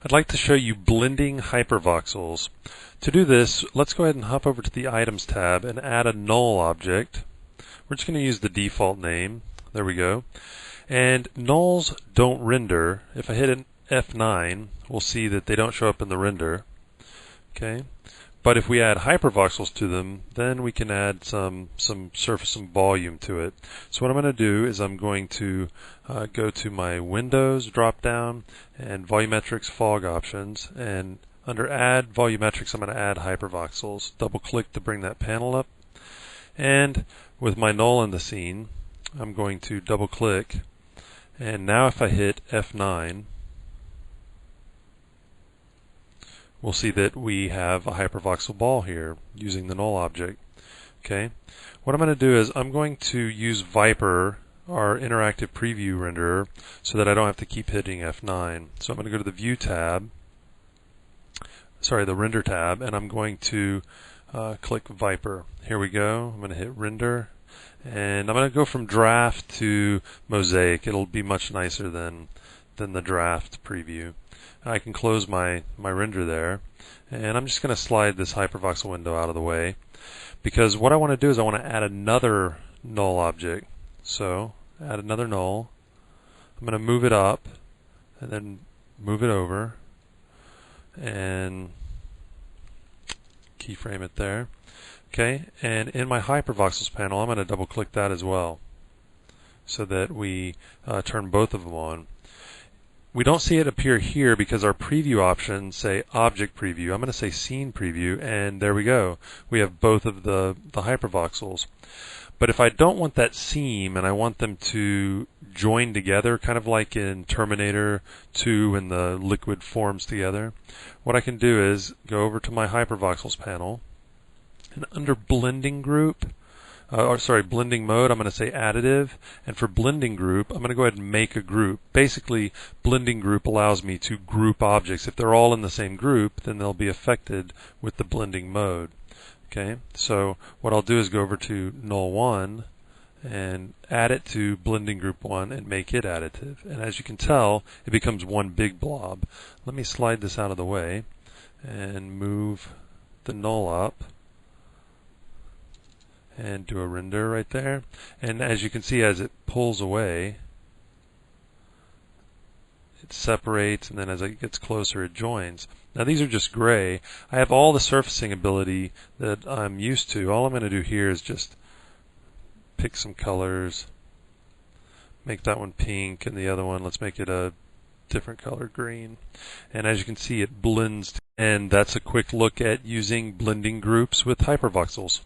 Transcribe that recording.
I'd like to show you blending hypervoxels. To do this, let's go ahead and hop over to the Items tab and add a null object. We're just going to use the default name. There we go. And nulls don't render. If I hit an F9, we'll see that they don't show up in the render. Okay. But if we add hypervoxels to them, then we can add some surface, some volume to it. So what I'm going to do is I'm going to go to my Windows drop-down and Volumetrics Fog options, and under Add Volumetrics, I'm going to add hypervoxels. Double-click to bring that panel up, and with my null in the scene, I'm going to double-click, and now if I hit F9, we'll see that we have a hypervoxel ball here using the null object. Okay. What I'm going to do is I'm going to use Viper, our interactive preview renderer, so that I don't have to keep hitting F9. So I'm going to go to the View tab, the Render tab, and I'm going to click Viper. Here we go. I'm going to hit Render, and I'm going to go from Draft to Mosaic. It'll be much nicer than the Draft preview. I can close my render there, and I'm just going to slide this hypervoxel window out of the way, because what I want to do is I want to add another null object. So add another null. I'm going to move it up and then move it over and keyframe it there. Okay, and in my hypervoxels panel, I'm going to double click that as well so that we turn both of them on. We don't see it appear here because our preview options say object preview. I'm going to say scene preview, and there we go. We have both of the hypervoxels. But if I don't want that seam and I want them to join together, kind of like in Terminator 2 when the liquid forms together, what I can do is go over to my hypervoxels panel, and under blending group, blending mode, I'm going to say additive, and for blending group, I'm going to go ahead and make a group. Basically, blending group allows me to group objects. If they're all in the same group, then they'll be affected with the blending mode. Okay, so what I'll do is go over to null 1 and add it to blending group 1 and make it additive. And as you can tell, it becomes one big blob. Let me slide this out of the way and move the null up and do a render right there. And as you can see, as it pulls away, it separates, and then as it gets closer, it joins. Now these are just gray. I have all the surfacing ability that I'm used to. All I'm going to do here is just pick some colors, make that one pink, and the other one, let's make it a different color, green. And as you can see, it blends. And that's a quick look at using blending groups with hypervoxels.